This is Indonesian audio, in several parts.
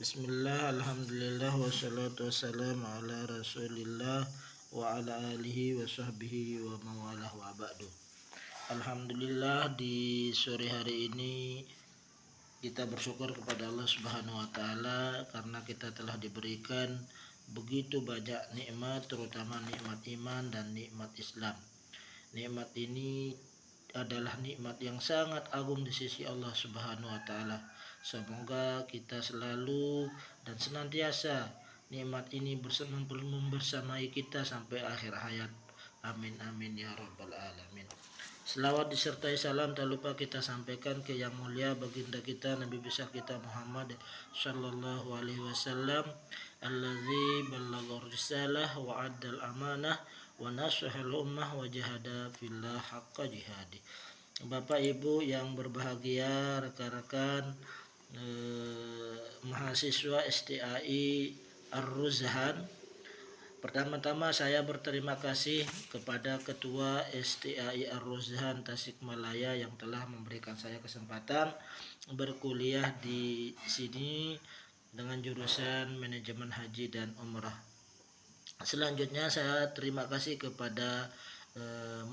Bismillah, alhamdulillah, wassalatu wassalamu ala rasulillah wa ala alihi wa sahbihi wa mawalah wa ba'du. Alhamdulillah, di sore hari ini kita bersyukur kepada Allah Subhanahu wa taala karena kita telah diberikan begitu banyak nikmat, terutama nikmat iman dan nikmat Islam. Nikmat ini adalah nikmat yang sangat agung di sisi Allah Subhanahu wa taala. Semoga kita selalu dan senantiasa nikmat ini membersamai kita sampai akhir hayat. Amin amin ya rabbal alamin. Selawat disertai salam tak lupa kita sampaikan ke yang mulia baginda kita Nabi besar kita Muhammad sallallahu alaihi wasallam, allazi ballaghar risalah wa addal amanah wa nasahal ummah wa jahada fillah haqqa jihadi. Bapak Ibu yang berbahagia, rekan-rekan mahasiswa STAI Ar-Ruzhan, pertama-tama saya berterima kasih kepada Ketua STAI Ar-Ruzhan Tasikmalaya yang telah memberikan saya kesempatan berkuliah di sini dengan jurusan manajemen haji dan umrah. Selanjutnya saya terima kasih kepada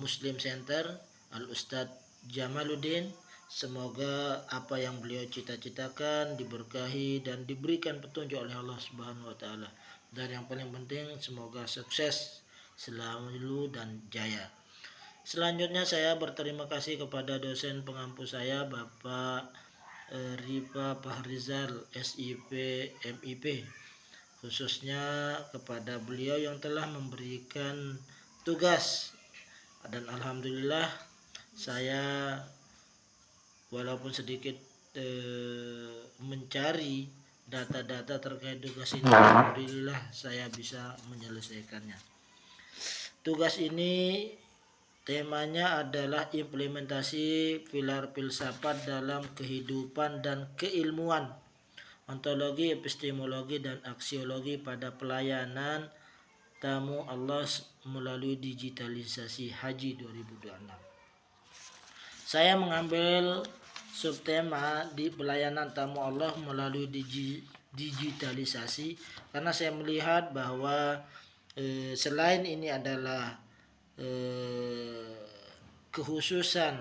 Muslim Center Al-Ustadz Jamaluddin. Semoga apa yang beliau cita-citakan diberkahi dan diberikan petunjuk oleh Allah Subhanahu wa taala. Dan yang paling penting semoga sukses selalu dan jaya. Selanjutnya saya berterima kasih kepada dosen pengampu saya Bapak Rifa Fahrizal SIP MIP, khususnya kepada beliau yang telah memberikan tugas, dan alhamdulillah saya walaupun sedikit mencari data-data terkait tugas ini, alhamdulillah saya bisa menyelesaikannya. Tugas ini temanya adalah implementasi pilar filsafat dalam kehidupan dan keilmuan, ontologi, epistemologi, dan aksiologi pada pelayanan tamu Allah melalui digitalisasi haji 2026. Saya mengambil subtema di pelayanan tamu Allah melalui digitalisasi karena saya melihat bahwa selain ini adalah kekhususan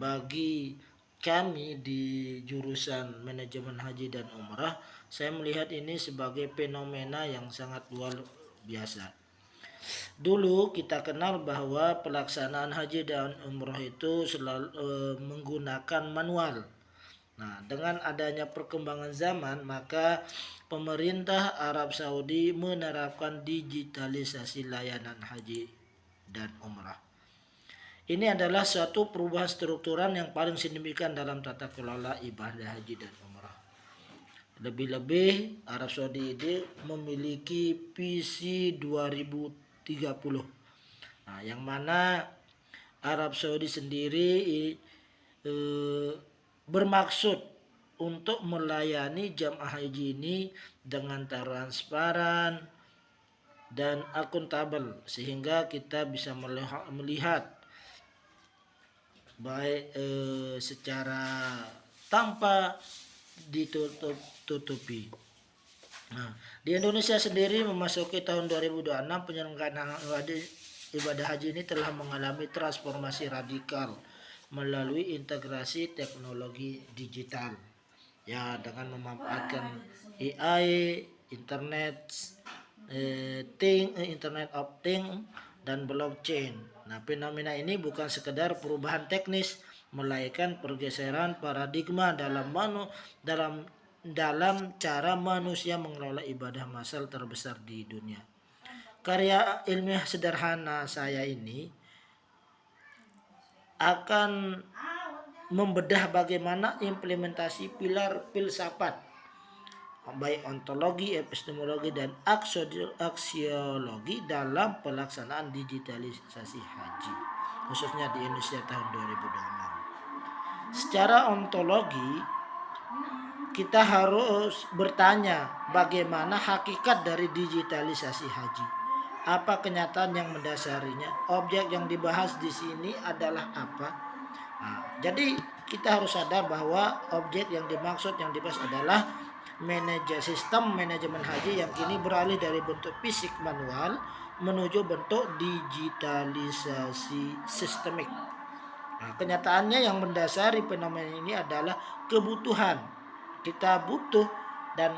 bagi kami di jurusan manajemen haji dan umrah, saya melihat ini sebagai fenomena yang sangat luar biasa. Dulu kita kenal bahwa pelaksanaan haji dan umrah itu selalu menggunakan manual. Nah, dengan adanya perkembangan zaman, maka pemerintah Arab Saudi menerapkan digitalisasi layanan haji dan umrah. Ini adalah suatu perubahan struktural yang paling signifikan dalam tata kelola ibadah haji dan umrah. Lebih-lebih Arab Saudi ini memiliki visi 2030. Nah, yang mana Arab Saudi sendiri bermaksud untuk melayani jamaah haji ini dengan transparan dan akuntabel, sehingga kita bisa melihat baik secara tanpa ditutupi. Nah, di Indonesia sendiri memasuki tahun 2026, penyelenggaraan ibadah haji ini telah mengalami transformasi radikal melalui integrasi teknologi digital, ya, dengan memanfaatkan AI, Internet of Things dan blockchain. Nah, fenomena ini bukan sekedar perubahan teknis, melainkan pergeseran paradigma dalam cara manusia mengelola ibadah massal terbesar di dunia. Karya ilmiah sederhana saya ini akan membedah bagaimana implementasi pilar filsafat baik ontologi, epistemologi, dan aksiologi dalam pelaksanaan digitalisasi haji, khususnya di Indonesia tahun 2026. Secara ontologi, kita harus bertanya bagaimana hakikat dari digitalisasi haji. Apa kenyataan yang mendasarinya? Objek yang dibahas di sini adalah apa? Nah, jadi kita harus sadar bahwa objek yang dibahas adalah sistem manajemen haji yang kini beralih dari bentuk fisik manual menuju bentuk digitalisasi sistemik. Nah, kenyataannya yang mendasari fenomena ini adalah kebutuhan. Kita butuh dan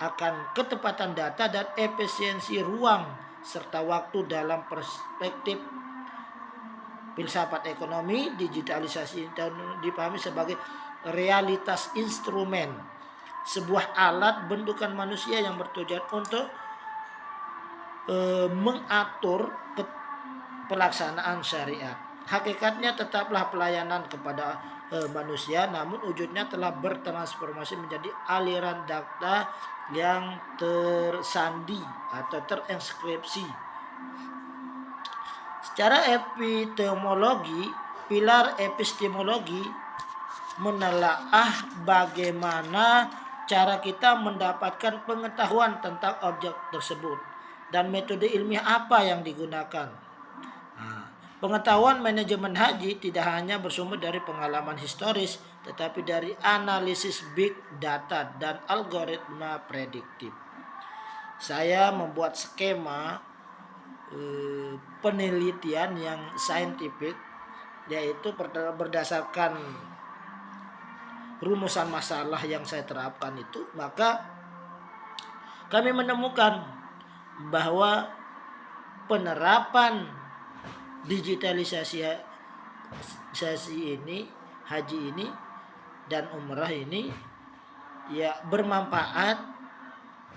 akan ketepatan data dan efisiensi ruang serta waktu dalam perspektif filsafat ekonomi. Digitalisasi dipahami sebagai realitas instrumen, sebuah alat bentukan manusia yang bertujuan untuk mengatur pelaksanaan syariat. Hakikatnya tetaplah pelayanan kepada manusia, namun wujudnya telah bertransformasi menjadi aliran data yang tersandi atau terinskripsi. Secara epistemologi, pilar epistemologi menelaah bagaimana cara kita mendapatkan pengetahuan tentang objek tersebut dan metode ilmiah apa yang digunakan. Pengetahuan manajemen haji tidak hanya bersumber dari pengalaman historis, tetapi dari analisis big data dan algoritma prediktif. Saya membuat skema penelitian yang saintifik, yaitu berdasarkan rumusan masalah yang saya terapkan itu, maka kami menemukan bahwa penerapan digitalisasi ini, haji ini dan umrah ini ya bermanfaat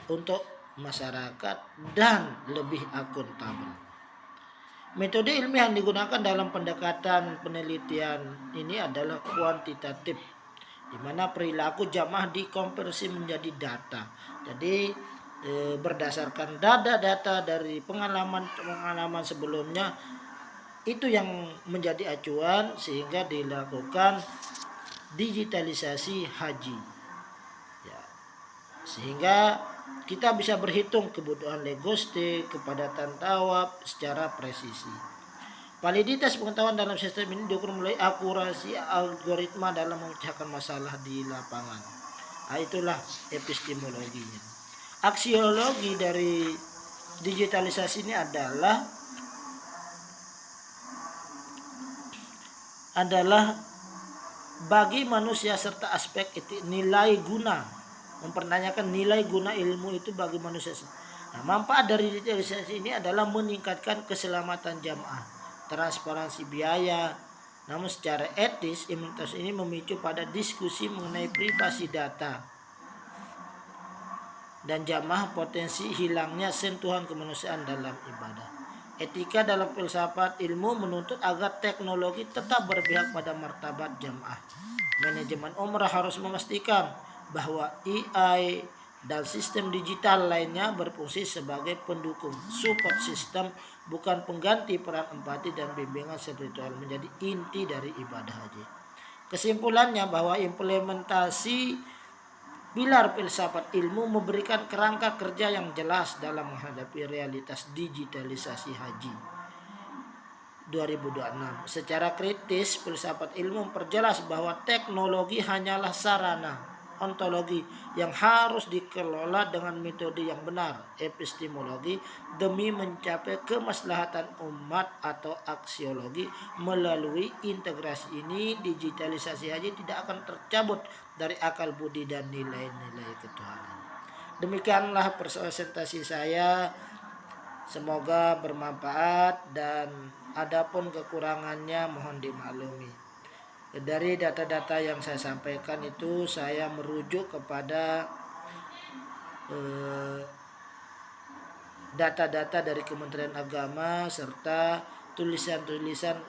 untuk masyarakat dan lebih akuntabel. Metode ilmiah yang digunakan dalam pendekatan penelitian ini adalah kuantitatif, di mana perilaku jamaah dikonversi menjadi data. Jadi berdasarkan data dari pengalaman sebelumnya, itu yang menjadi acuan sehingga dilakukan digitalisasi haji. Ya, sehingga kita bisa berhitung kebutuhan logistik, kepadatan tawaf secara presisi. Validitas pengetahuan dalam sistem ini diukur melalui akurasi algoritma dalam memecahkan masalah di lapangan. Nah, itulah epistemologinya. Aksiologi dari digitalisasi ini adalah bagi manusia serta aspek nilai guna, mempertanyakan nilai guna ilmu itu bagi manusia. Nah, manfaat dari digitalisasi ini adalah meningkatkan keselamatan jamaah, transparansi biaya. Namun secara etis, implementasi ini memicu pada diskusi mengenai privasi data dan jamaah, potensi hilangnya sentuhan kemanusiaan dalam ibadah. Etika dalam filsafat ilmu menuntut agar teknologi tetap berpihak pada martabat jamaah. Manajemen umrah harus memastikan bahwa AI dan sistem digital lainnya berfungsi sebagai pendukung, support system, bukan pengganti peran empati dan bimbingan spiritual menjadi inti dari ibadah haji. Kesimpulannya bahwa implementasi pilar filsafat ilmu memberikan kerangka kerja yang jelas dalam menghadapi realitas digitalisasi haji 2026. Secara kritis, filsafat ilmu memperjelas bahwa teknologi hanyalah sarana ontologi yang harus dikelola dengan metode yang benar, epistemologi, demi mencapai kemaslahatan umat atau aksiologi. Melalui integrasi ini, digitalisasi haji tidak akan tercabut dari akal budi dan nilai-nilai ketuhanan. Demikianlah presentasi saya, semoga bermanfaat dan adapun kekurangannya mohon dimaklumi. Dari data-data yang saya sampaikan itu saya merujuk kepada data-data dari Kementerian Agama serta tulisan-tulisan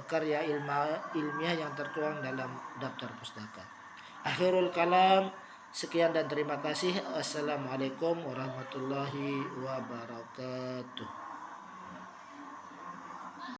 karya ilmiah yang tertuang dalam daftar pustaka. Akhirul kalam, sekian dan terima kasih. Wassalamualaikum warahmatullahi wabarakatuh.